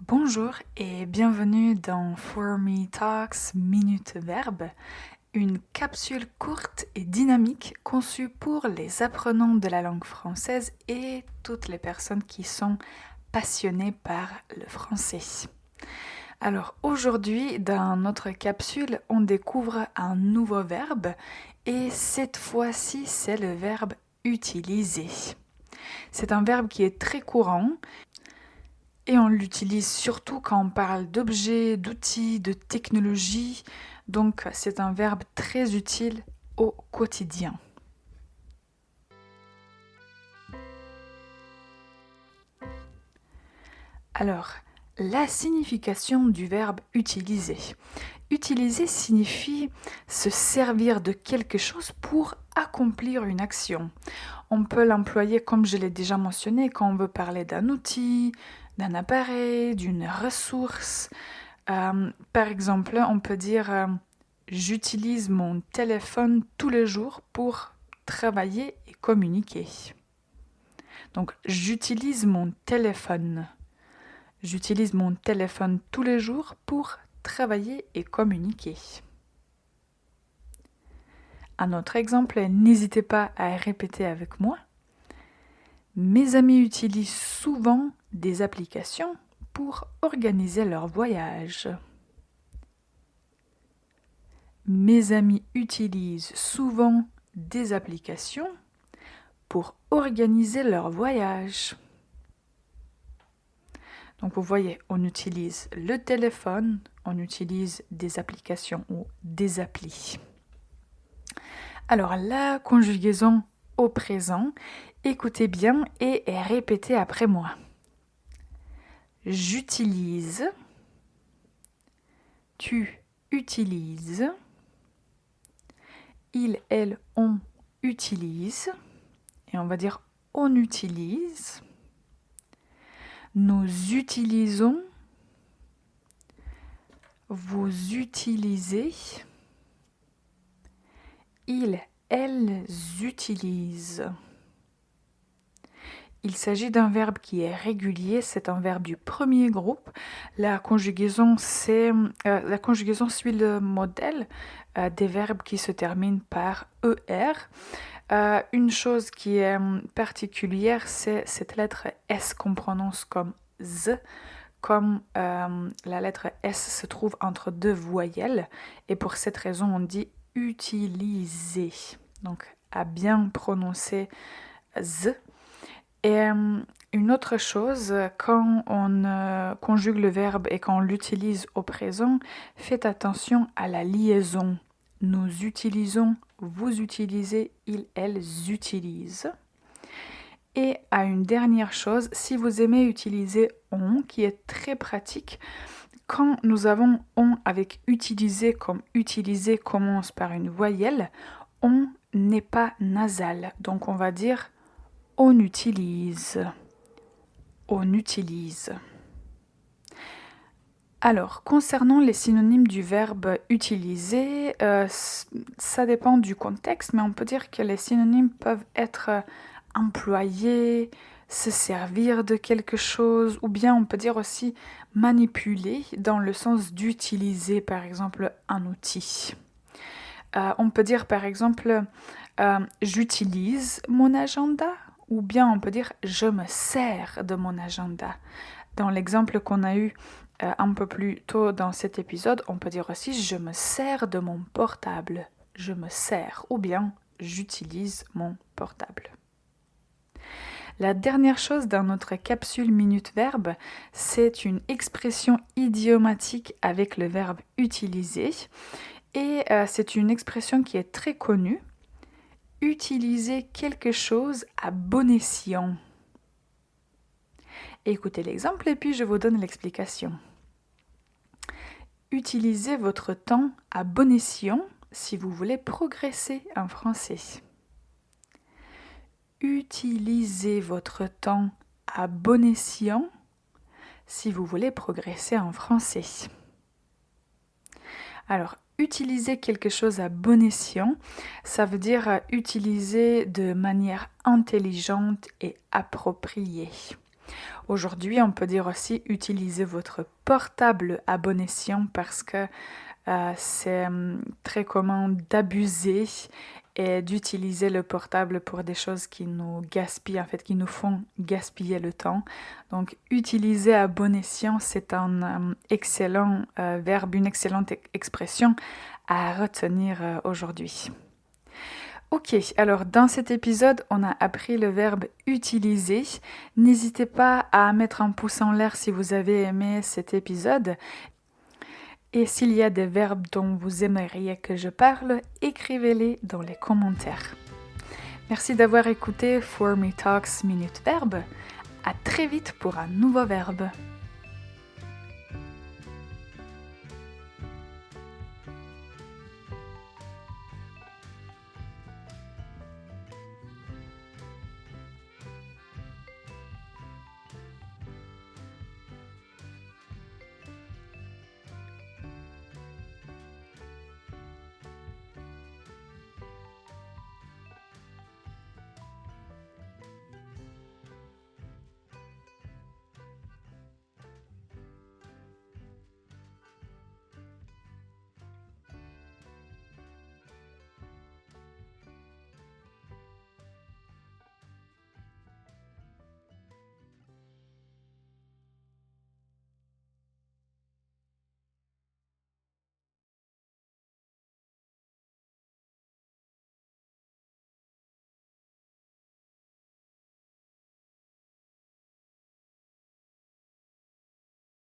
Bonjour et bienvenue dans For Me Talks Minute Verbe, une capsule courte et dynamique conçue pour les apprenants de la langue française et toutes les personnes qui sont passionnées par le français. Alors aujourd'hui, dans notre capsule, on découvre un nouveau verbe et cette fois-ci, c'est le verbe utiliser. C'est un verbe qui est très courant. Et on l'utilise surtout quand on parle d'objets, d'outils, de technologies. Donc c'est un verbe très utile au quotidien. Alors, la signification du verbe utiliser. Utiliser signifie se servir de quelque chose pour accomplir une action. On peut l'employer, comme je l'ai déjà mentionné, quand on veut parler d'un outil, d'un appareil, d'une ressource. Par exemple, on peut dire j'utilise mon téléphone tous les jours pour travailler et communiquer. Donc, j'utilise mon téléphone. J'utilise mon téléphone tous les jours pour travailler et communiquer. Un autre exemple, n'hésitez pas à répéter avec moi. Mes amis utilisent souvent des applications pour organiser leur voyage. Mes amis utilisent souvent des applications pour organiser leur voyage. Donc vous voyez, on utilise le téléphone, on utilise des applications ou des applis. Alors la conjugaison au présent, écoutez bien et répétez après moi. J'utilise, tu utilises, il, elle, on utilise, et on va dire on utilise, nous utilisons, vous utilisez, ils, elles utilisent. Il s'agit d'un verbe qui est régulier, c'est un verbe du premier groupe. La conjugaison suit le modèle des verbes qui se terminent par ER. Une chose qui est particulière, c'est cette lettre S qu'on prononce comme Z. Comme la lettre S se trouve entre deux voyelles, et pour cette raison, on dit utiliser. Donc, à bien prononcer Z. Et une autre chose, quand on conjugue le verbe et quand on l'utilise au présent, faites attention à la liaison. Nous utilisons, vous utilisez, ils, elles utilisent. Et à une dernière chose, si vous aimez utiliser on, qui est très pratique, quand nous avons on avec utiliser, comme utiliser commence par une voyelle, on n'est pas nasal. Donc on va dire on utilise. On utilise. Alors, concernant les synonymes du verbe utiliser, ça dépend du contexte, mais on peut dire que les synonymes peuvent être employer, se servir de quelque chose, ou bien on peut dire aussi manipuler dans le sens d'utiliser par exemple un outil. On peut dire par exemple j'utilise mon agenda, ou bien on peut dire je me sers de mon agenda. Dans l'exemple qu'on a eu un peu plus tôt dans cet épisode, on peut dire aussi je me sers de mon portable. Je me sers, ou bien j'utilise mon portable. La dernière chose dans notre capsule Minute Verbe, c'est une expression idiomatique avec le verbe utiliser. Et c'est une expression qui est très connue. Utiliser quelque chose à bon escient. Écoutez l'exemple et puis je vous donne l'explication. Utilisez votre temps à bon escient si vous voulez progresser en français. Utilisez votre temps à bon escient si vous voulez progresser en français. Alors, utiliser quelque chose à bon escient, ça veut dire utiliser de manière intelligente et appropriée. Aujourd'hui, on peut dire aussi utiliser votre portable à bon escient parce que c'est très commun d'abuser et d'utiliser le portable pour des choses qui nous gaspillent, en fait, qui nous font gaspiller le temps. Donc, utiliser à bon escient, c'est un excellent verbe, une excellente expression à retenir aujourd'hui. Ok, alors dans cet épisode, on a appris le verbe utiliser. N'hésitez pas à mettre un pouce en l'air si vous avez aimé cet épisode. Et s'il y a des verbes dont vous aimeriez que je parle, écrivez-les dans les commentaires. Merci d'avoir écouté For Me Talks Minute Verbe. À très vite pour un nouveau verbe.